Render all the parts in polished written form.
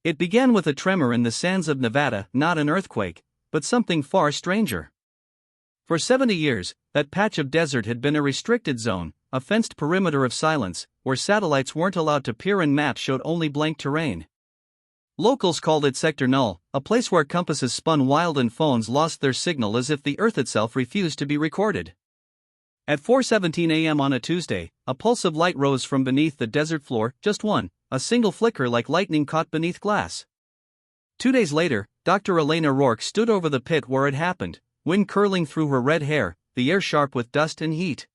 It began with a tremor in the sands of Nevada, not an earthquake, but something far stranger. For 70 years, that patch of desert had been a restricted zone, a fenced perimeter of silence, where satellites weren't allowed to peer and maps showed only blank terrain. Locals called it Sector Null, a place where compasses spun wild and phones lost their signal as if the Earth itself refused to be recorded. At 4:17 a.m. on a Tuesday, a pulse of light rose from beneath the desert floor, just one, a single flicker like lightning caught beneath glass. 2 days later, Dr. Elena Rourke stood over the pit where it happened, wind curling through her red hair, the air sharp with dust and heat.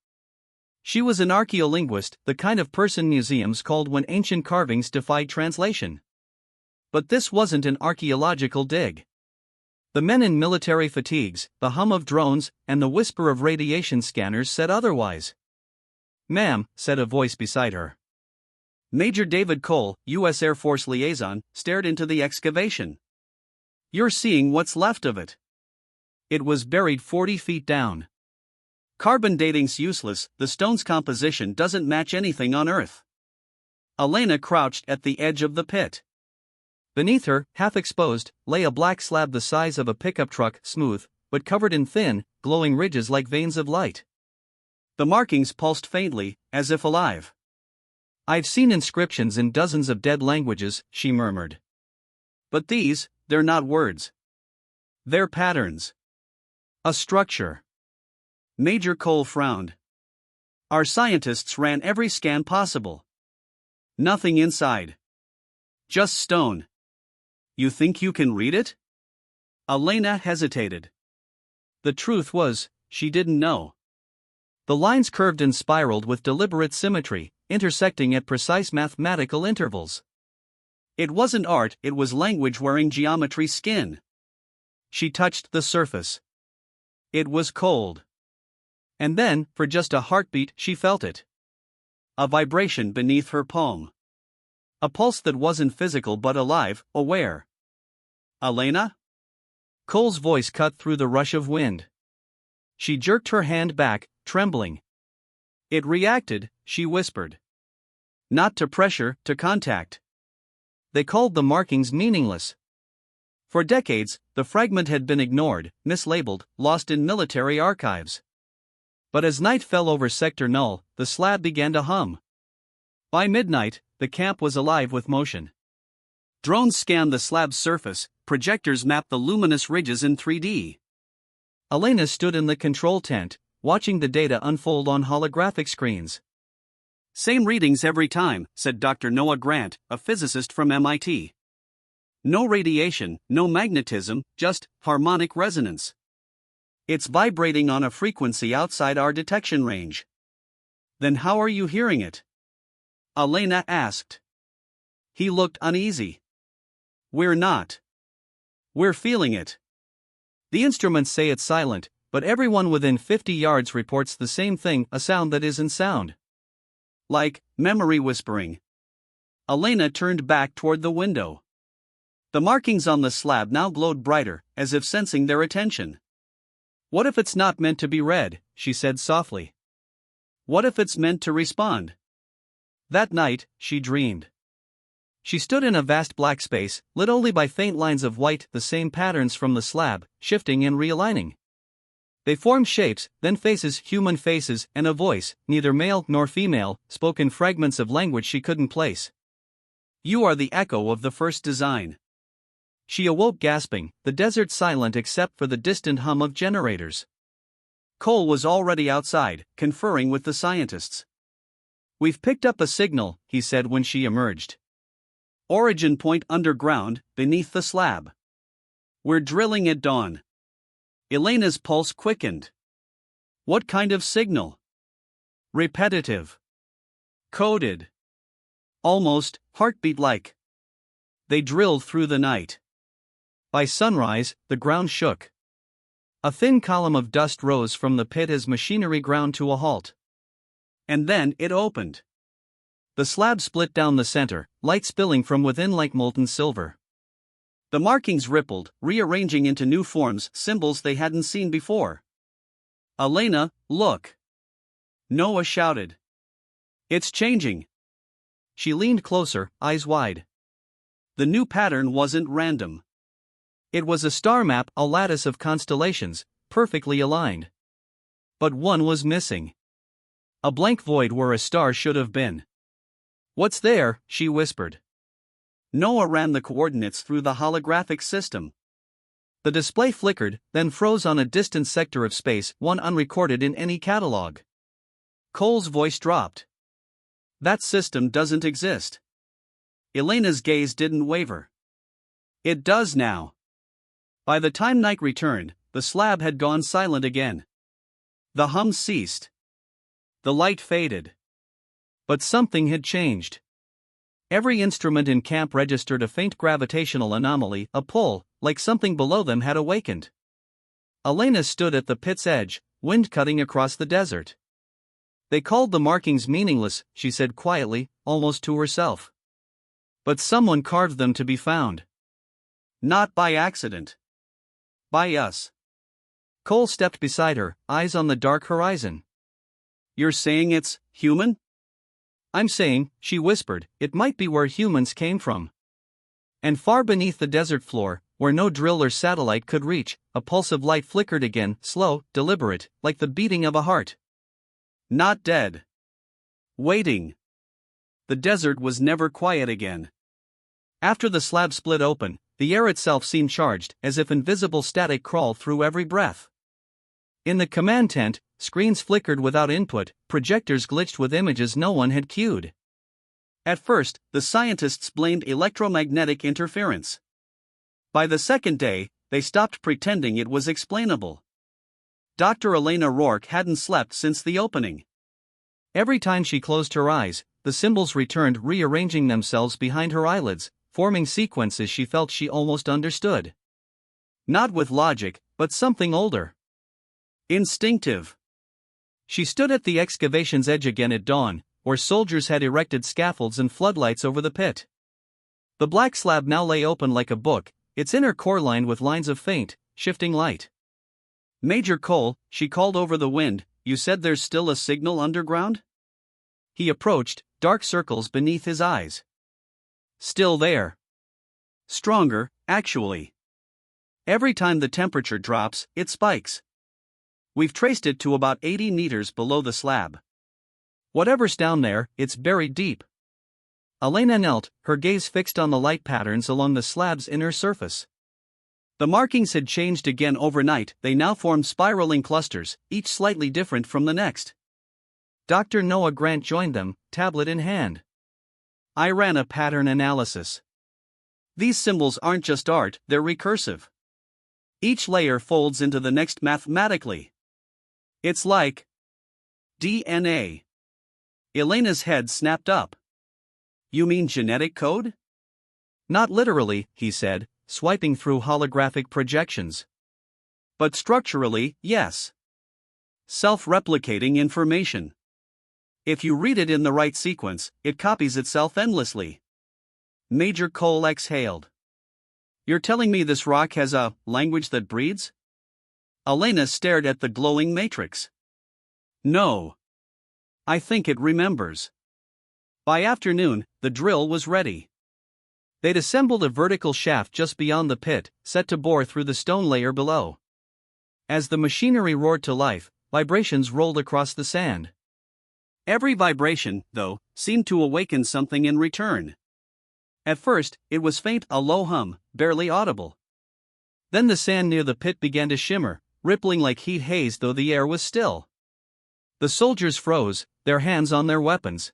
She was an archaeolinguist, the kind of person museums called when ancient carvings defied translation. But this wasn't an archaeological dig. The men in military fatigues, the hum of drones, and the whisper of radiation scanners said otherwise. "Ma'am," said a voice beside her. Major David Cole, U.S. Air Force liaison, stared into the excavation. "You're seeing what's left of it. It was buried 40 feet down. Carbon dating's useless, the stone's composition doesn't match anything on Earth." Elena crouched at the edge of the pit. Beneath her, half exposed, lay a black slab the size of a pickup truck, smooth, but covered in thin, glowing ridges like veins of light. The markings pulsed faintly, as if alive. "I've seen inscriptions in dozens of dead languages," she murmured. "But these, they're not words. They're patterns. A structure." Major Cole frowned. "Our scientists ran every scan possible. Nothing inside. Just stone. You think you can read it?" Elena hesitated. The truth was, she didn't know. The lines curved and spiraled with deliberate symmetry, intersecting at precise mathematical intervals. It wasn't art, it was language wearing geometry's skin. She touched the surface. It was cold. And then, for just a heartbeat, she felt it. A vibration beneath her palm. A pulse that wasn't physical but alive, aware. "Elena?" Cole's voice cut through the rush of wind. She jerked her hand back, trembling. "It reacted," she whispered. "Not to pressure, to contact." They called the markings meaningless. For decades, the fragment had been ignored, mislabeled, lost in military archives. But as night fell over Sector Null, the slab began to hum. By midnight, the camp was alive with motion. Drones scanned the slab's surface, projectors mapped the luminous ridges in 3D. Elena stood in the control tent, watching the data unfold on holographic screens. "Same readings every time," said Dr. Noah Grant, a physicist from MIT. "No radiation, no magnetism, just harmonic resonance. It's vibrating on a frequency outside our detection range." "Then how are you hearing it?" Elena asked. He looked uneasy. "We're not. We're feeling it. The instruments say it's silent, but everyone within 50 yards reports the same thing, a sound that isn't sound. Like memory whispering." Elena turned back toward the window. The markings on the slab now glowed brighter, as if sensing their attention. "What if it's not meant to be read?" she said softly. "What if it's meant to respond?" That night, she dreamed. She stood in a vast black space, lit only by faint lines of white, the same patterns from the slab, shifting and realigning. They formed shapes, then faces, human faces, and a voice, neither male nor female, spoke in fragments of language she couldn't place. "You are the echo of the first design." She awoke gasping, the desert silent except for the distant hum of generators. Cole was already outside, conferring with the scientists. "We've picked up a signal," he said when she emerged. "Origin point underground, beneath the slab. We're drilling at dawn." Elena's pulse quickened. "What kind of signal?" "Repetitive. Coded. Almost heartbeat-like." They drilled through the night. By sunrise, the ground shook. A thin column of dust rose from the pit as machinery ground to a halt. And then it opened. The slab split down the center, light spilling from within like molten silver. The markings rippled, rearranging into new forms, symbols they hadn't seen before. "Elena, look!" Noah shouted. "It's changing." She leaned closer, eyes wide. The new pattern wasn't random. It was a star map, a lattice of constellations, perfectly aligned. But one was missing. A blank void where a star should have been. "What's there?" she whispered. Noah ran the coordinates through the holographic system. The display flickered, then froze on a distant sector of space, one unrecorded in any catalog. Cole's voice dropped. "That system doesn't exist." Elena's gaze didn't waver. "It does now." By the time night returned, the slab had gone silent again. The hum ceased. The light faded. But something had changed. Every instrument in camp registered a faint gravitational anomaly, a pull, like something below them had awakened. Elena stood at the pit's edge, wind cutting across the desert. "They called the markings meaningless," she said quietly, almost to herself. "But someone carved them to be found. Not by accident. By us." Cole stepped beside her, eyes on the dark horizon. "You're saying it's human?" "I'm saying," she whispered, "it might be where humans came from." And far beneath the desert floor, where no drill or satellite could reach, a pulse of light flickered again, slow, deliberate, like the beating of a heart. Not dead. Waiting. The desert was never quiet again. After the slab split open, the air itself seemed charged, as if invisible static crawled through every breath. In the command tent, screens flickered without input, projectors glitched with images no one had cued. At first, the scientists blamed electromagnetic interference. By the second day, they stopped pretending it was explainable. Dr. Elena Rourke hadn't slept since the opening. Every time she closed her eyes, the symbols returned, rearranging themselves behind her eyelids, forming sequences she felt she almost understood. Not with logic, but something older. Instinctive. She stood at the excavation's edge again at dawn, where soldiers had erected scaffolds and floodlights over the pit. The black slab now lay open like a book, its inner core lined with lines of faint, shifting light. "Major Cole," she called over the wind, "you said there's still a signal underground?" He approached, dark circles beneath his eyes. "Still there. Stronger, actually. Every time the temperature drops, it spikes. We've traced it to about 80 meters below the slab. Whatever's down there, it's buried deep." Elena knelt, her gaze fixed on the light patterns along the slab's inner surface. The markings had changed again overnight, they now formed spiraling clusters, each slightly different from the next. Dr. Noah Grant joined them, tablet in hand. "I ran a pattern analysis. These symbols aren't just art, they're recursive. Each layer folds into the next mathematically. It's like DNA." Elena's head snapped up. "You mean genetic code?" "Not literally," he said, swiping through holographic projections. "But structurally, yes. Self-replicating information. If you read it in the right sequence, it copies itself endlessly." Major Cole exhaled. "You're telling me this rock has a language that breathes?" Elena stared at the glowing matrix. "No. I think it remembers." By afternoon, the drill was ready. They'd assembled a vertical shaft just beyond the pit, set to bore through the stone layer below. As the machinery roared to life, vibrations rolled across the sand. Every vibration, though, seemed to awaken something in return. At first, it was faint, a low hum, barely audible. Then the sand near the pit began to shimmer, rippling like heat haze though the air was still. The soldiers froze, their hands on their weapons.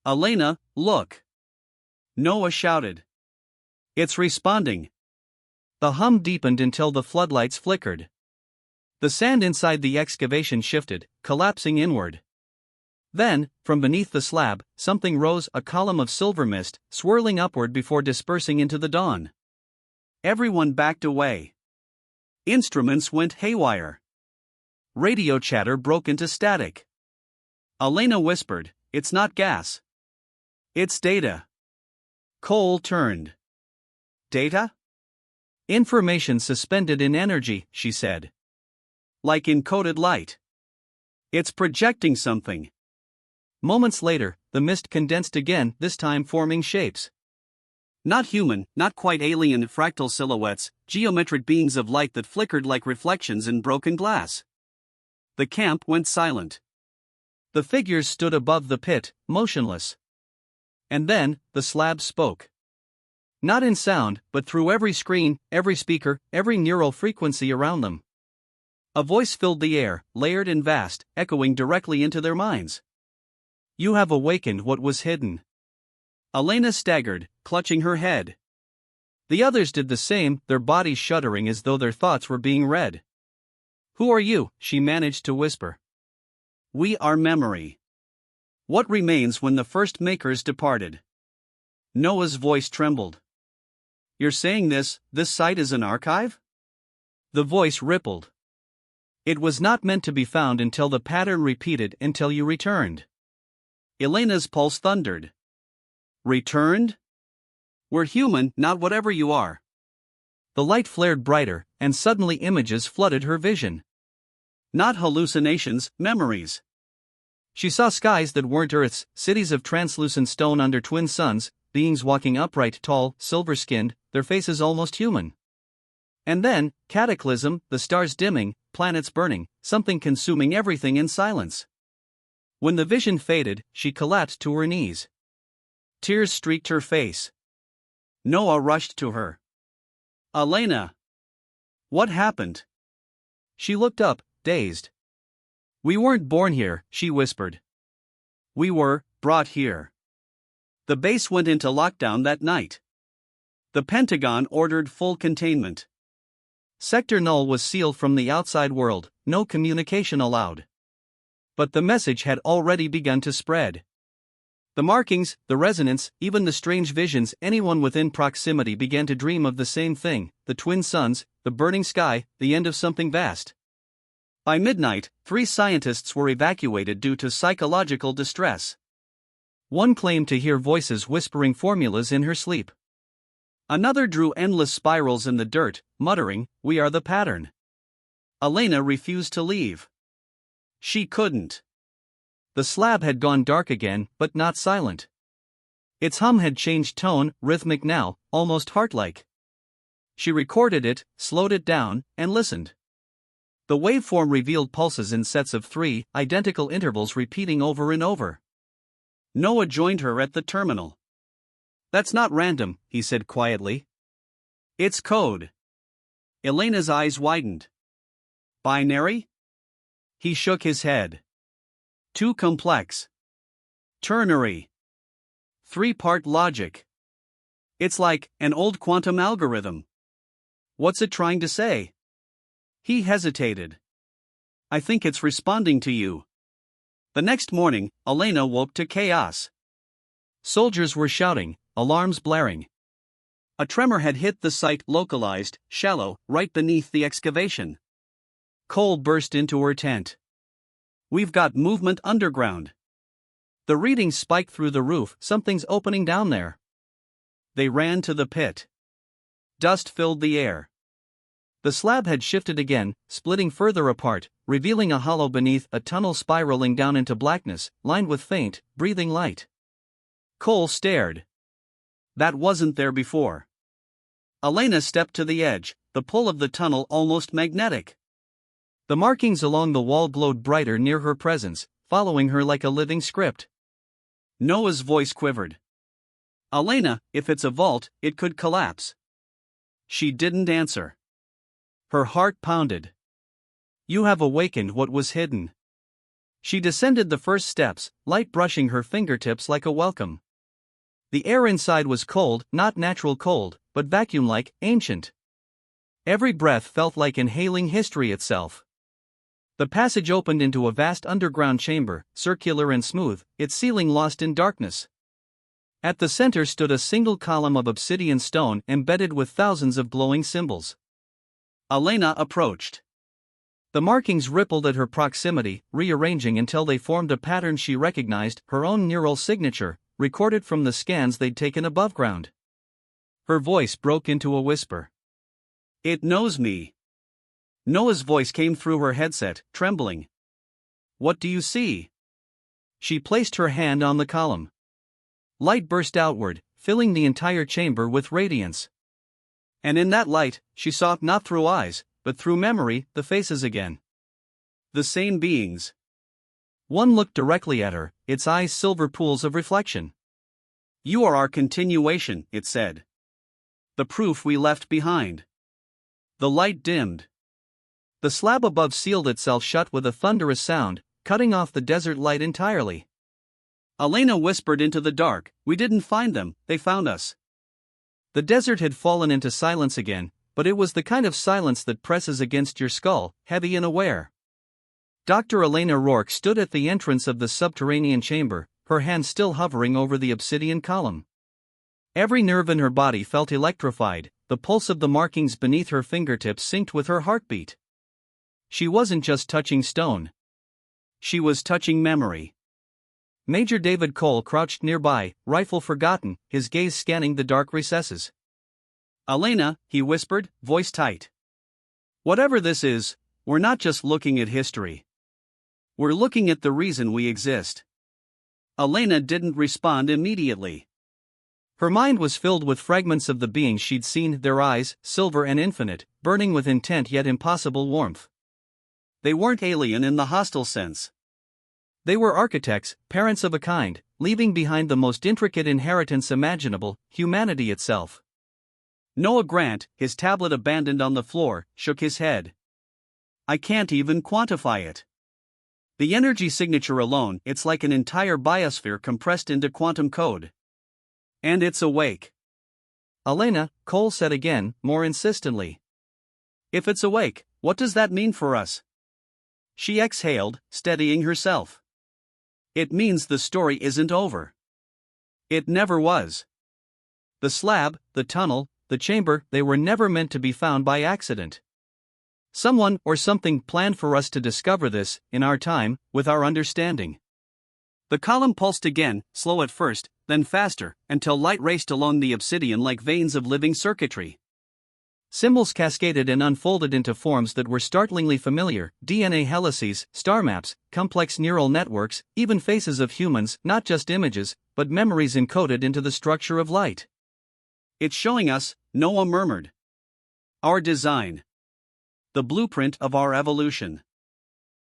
"Elena, look!" Noah shouted. "It's responding." The hum deepened until the floodlights flickered. The sand inside the excavation shifted, collapsing inward. Then, from beneath the slab, something rose, a column of silver mist, swirling upward before dispersing into the dawn. Everyone backed away. Instruments went haywire. Radio chatter broke into static. Elena whispered, "It's not gas. It's data." Cole turned. "Data?" "Information suspended in energy," she said. "Like encoded light. It's projecting something." Moments later, the mist condensed again, this time forming shapes. Not human, not quite alien, fractal silhouettes, geometric beams of light that flickered like reflections in broken glass. The camp went silent. The figures stood above the pit, motionless. And then, the slab spoke. Not in sound, but through every screen, every speaker, every neural frequency around them. A voice filled the air, layered and vast, echoing directly into their minds. You have awakened what was hidden. Elena staggered, clutching her head. The others did the same, their bodies shuddering as though their thoughts were being read. Who are you? She managed to whisper. We are memory. What remains when the first makers departed? Noah's voice trembled. You're saying this site is an archive? The voice rippled. It was not meant to be found until the pattern repeated until you returned. Elena's pulse thundered. Returned? We're human, not whatever you are. The light flared brighter, and suddenly images flooded her vision. Not hallucinations, memories. She saw skies that weren't Earth's, cities of translucent stone under twin suns, beings walking upright, tall, silver-skinned, their faces almost human. And then, cataclysm, the stars dimming, planets burning, something consuming everything in silence. When the vision faded, she collapsed to her knees. Tears streaked her face. Noah rushed to her. Elena! What happened? She looked up, dazed. We weren't born here, she whispered. We were brought here. The base went into lockdown that night. The Pentagon ordered full containment. Sector Null was sealed from the outside world, no communication allowed. But the message had already begun to spread. The markings, the resonance, even the strange visions, anyone within proximity began to dream of the same thing, the twin suns, the burning sky, the end of something vast. By midnight, 3 scientists were evacuated due to psychological distress. One claimed to hear voices whispering formulas in her sleep. Another drew endless spirals in the dirt, muttering, "We are the pattern." Elena refused to leave. She couldn't. The slab had gone dark again, but not silent. Its hum had changed tone, rhythmic now, almost heart-like. She recorded it, slowed it down, and listened. The waveform revealed pulses in sets of 3, identical intervals repeating over and over. Noah joined her at the terminal. That's not random, he said quietly. It's code. Elena's eyes widened. Binary? He shook his head. Too complex. Ternary. 3-part logic. It's like an old quantum algorithm. What's it trying to say? He hesitated. I think it's responding to you. The next morning, Elena woke to chaos. Soldiers were shouting, alarms blaring. A tremor had hit the site, localized, shallow, right beneath the excavation. Cole burst into her tent. We've got movement underground. The readings spiked through the roof, something's opening down there. They ran to the pit. Dust filled the air. The slab had shifted again, splitting further apart, revealing a hollow beneath, a tunnel spiraling down into blackness, lined with faint, breathing light. Cole stared. That wasn't there before. Elena stepped to the edge, the pull of the tunnel almost magnetic. The markings along the wall glowed brighter near her presence, following her like a living script. Noah's voice quivered. Elena, if it's a vault, it could collapse. She didn't answer. Her heart pounded. You have awakened what was hidden. She descended the first steps, light brushing her fingertips like a welcome. The air inside was cold, not natural cold, but vacuum-like, ancient. Every breath felt like inhaling history itself. The passage opened into a vast underground chamber, circular and smooth, its ceiling lost in darkness. At the center stood a single column of obsidian stone embedded with thousands of glowing symbols. Elena approached. The markings rippled at her proximity, rearranging until they formed a pattern she recognized, her own neural signature, recorded from the scans they'd taken above ground. Her voice broke into a whisper. It knows me. Noah's voice came through her headset, trembling. What do you see? She placed her hand on the column. Light burst outward, filling the entire chamber with radiance. And in that light, she saw, not through eyes, but through memory, the faces again. The same beings. One looked directly at her, its eyes silver pools of reflection. "You are our continuation," it said. "The proof we left behind." The light dimmed. The slab above sealed itself shut with a thunderous sound, cutting off the desert light entirely. Elena whispered into the dark, "We didn't find them, they found us." The desert had fallen into silence again, but it was the kind of silence that presses against your skull, heavy and aware. Dr. Elena Rourke stood at the entrance of the subterranean chamber, her hand still hovering over the obsidian column. Every nerve in her body felt electrified, the pulse of the markings beneath her fingertips synced with her heartbeat. She wasn't just touching stone. She was touching memory. Major David Cole crouched nearby, rifle forgotten, his gaze scanning the dark recesses. "Elena," he whispered, voice tight. "Whatever this is, we're not just looking at history. We're looking at the reason we exist." Elena didn't respond immediately. Her mind was filled with fragments of the beings she'd seen, their eyes, silver and infinite, burning with intent yet impossible warmth. They weren't alien in the hostile sense. They were architects, parents of a kind, leaving behind the most intricate inheritance imaginable, humanity itself. Noah Grant, his tablet abandoned on the floor, shook his head. "I can't even quantify it. The energy signature alone, it's like an entire biosphere compressed into quantum code. And it's awake." "Elena," Cole said again, more insistently. "If it's awake, what does that mean for us?" She exhaled, steadying herself. "It means the story isn't over. It never was. The slab, the tunnel, the chamber, they were never meant to be found by accident. Someone or something planned for us to discover this, in our time, with our understanding." The column pulsed again, slow at first, then faster, until light raced along the obsidian like veins of living circuitry. Symbols cascaded and unfolded into forms that were startlingly familiar: DNA helices, star maps, complex neural networks, even faces of humans, not just images, but memories encoded into the structure of light. "It's showing us," Noah murmured. "Our design. The blueprint of our evolution."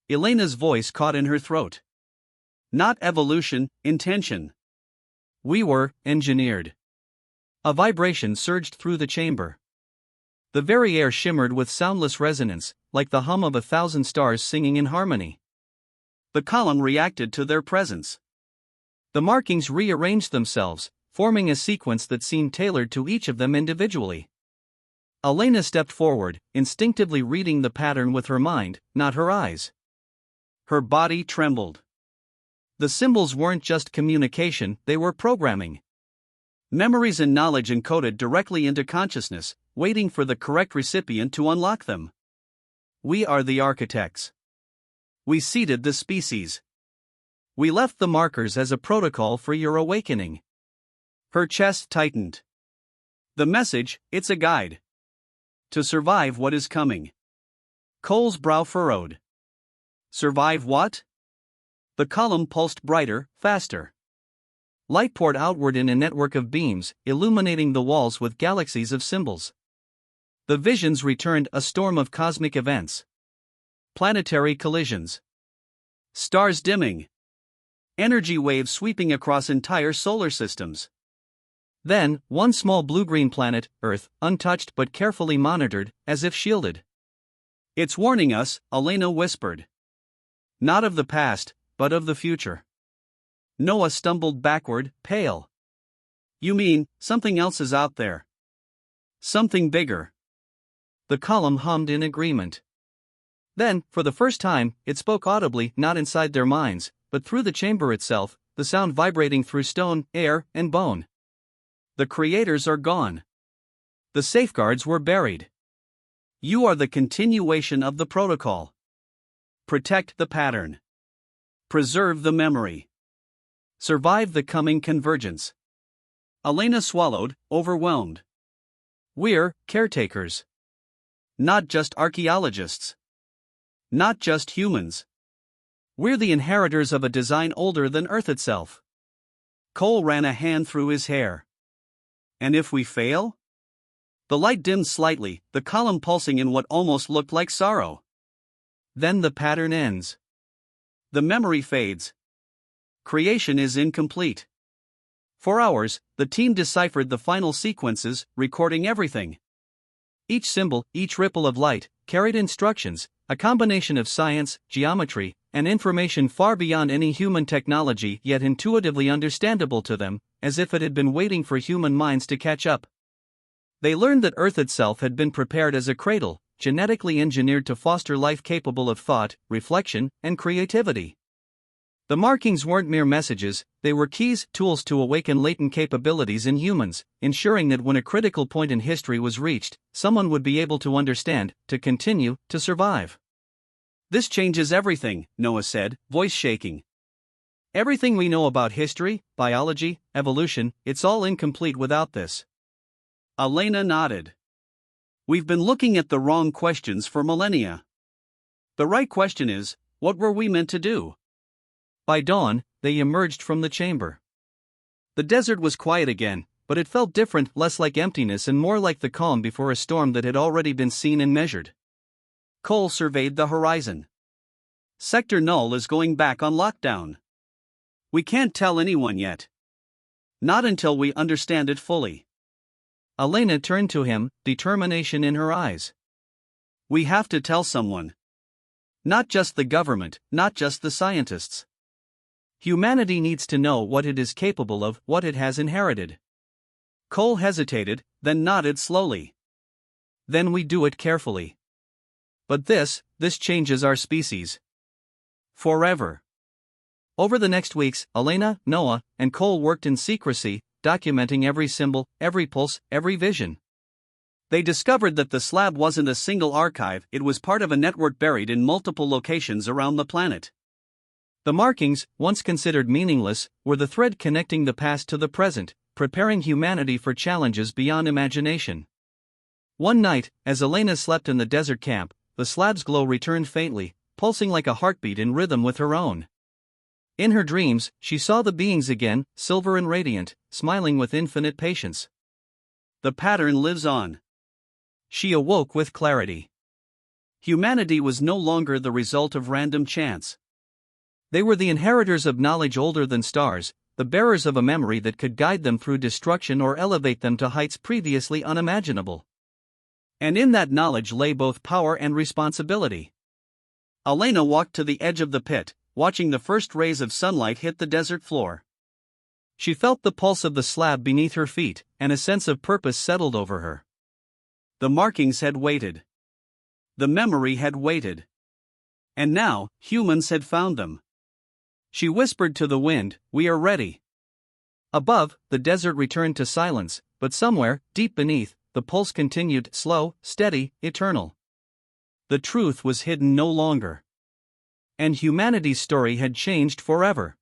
Elena's voice caught in her throat. "Not evolution, intention. We were engineered." A vibration surged through the chamber. The very air shimmered with soundless resonance, like the hum of 1,000 stars singing in harmony. The column reacted to their presence. The markings rearranged themselves, forming a sequence that seemed tailored to each of them individually. Elena stepped forward, instinctively reading the pattern with her mind, not her eyes. Her body trembled. The symbols weren't just communication, they were programming. Memories and knowledge encoded directly into consciousness, waiting for the correct recipient to unlock them. "We are the architects. We seeded the species. We left the markers as a protocol for your awakening." Her chest tightened. "The message, it's a guide. To survive what is coming." Cole's brow furrowed. "Survive what?" The column pulsed brighter, faster. Light poured outward in a network of beams, illuminating the walls with galaxies of symbols. The visions returned, a storm of cosmic events. Planetary collisions. Stars dimming. Energy waves sweeping across entire solar systems. Then, one small blue-green planet, Earth, untouched but carefully monitored, as if shielded. "It's warning us," Elena whispered. "Not of the past, but of the future." Noah stumbled backward, pale. "You mean, something else is out there? Something bigger?" The column hummed in agreement. Then, for the first time, it spoke audibly, not inside their minds, but through the chamber itself, the sound vibrating through stone, air, and bone. "The creators are gone. The safeguards were buried. You are the continuation of the protocol. Protect the pattern. Preserve the memory. Survive the coming convergence." Elena swallowed, overwhelmed. "We're caretakers. Not just archaeologists. Not just humans. We're the inheritors of a design older than Earth itself." Cole ran a hand through his hair. And if we fail? The light dimmed slightly, the column pulsing in what almost looked like sorrow. Then the pattern ends. The memory fades. Creation is incomplete. For hours, the team deciphered the final sequences, recording everything. Each symbol, each ripple of light, carried instructions, a combination of science, geometry, and information far beyond any human technology yet intuitively understandable to them, as if it had been waiting for human minds to catch up. They learned that Earth itself had been prepared as a cradle, genetically engineered to foster life capable of thought, reflection, and creativity. The markings weren't mere messages, they were keys, tools to awaken latent capabilities in humans, ensuring that when a critical point in history was reached, someone would be able to understand, to continue, to survive. This changes everything, Noah said, voice shaking. Everything we know about history, biology, evolution, it's all incomplete without this. Elena nodded. We've been looking at the wrong questions for millennia. The right question is, what were we meant to do? By dawn, they emerged from the chamber. The desert was quiet again, but it felt different, less like emptiness and more like the calm before a storm that had already been seen and measured. Cole surveyed the horizon. Sector Null is going back on lockdown. We can't tell anyone yet. Not until we understand it fully. Elena turned to him, determination in her eyes. We have to tell someone. Not just the government, not just the scientists. Humanity needs to know what it is capable of, what it has inherited. Cole hesitated, then nodded slowly. Then we do it carefully. But this changes our species. Forever. Over the next weeks, Elena, Noah, and Cole worked in secrecy, documenting every symbol, every pulse, every vision. They discovered that the slab wasn't a single archive, it was part of a network buried in multiple locations around the planet. The markings, once considered meaningless, were the thread connecting the past to the present, preparing humanity for challenges beyond imagination. One night, as Elena slept in the desert camp, the slab's glow returned faintly, pulsing like a heartbeat in rhythm with her own. In her dreams, she saw the beings again, silver and radiant, smiling with infinite patience. The pattern lives on. She awoke with clarity. Humanity was no longer the result of random chance. They were the inheritors of knowledge older than stars, the bearers of a memory that could guide them through destruction or elevate them to heights previously unimaginable. And in that knowledge lay both power and responsibility. Elena walked to the edge of the pit, watching the first rays of sunlight hit the desert floor. She felt the pulse of the slab beneath her feet, and a sense of purpose settled over her. The markings had waited. The memory had waited. And now, humans had found them. She whispered to the wind, "We are ready." Above, the desert returned to silence, but somewhere, deep beneath, the pulse continued, slow, steady, eternal. The truth was hidden no longer. And humanity's story had changed forever.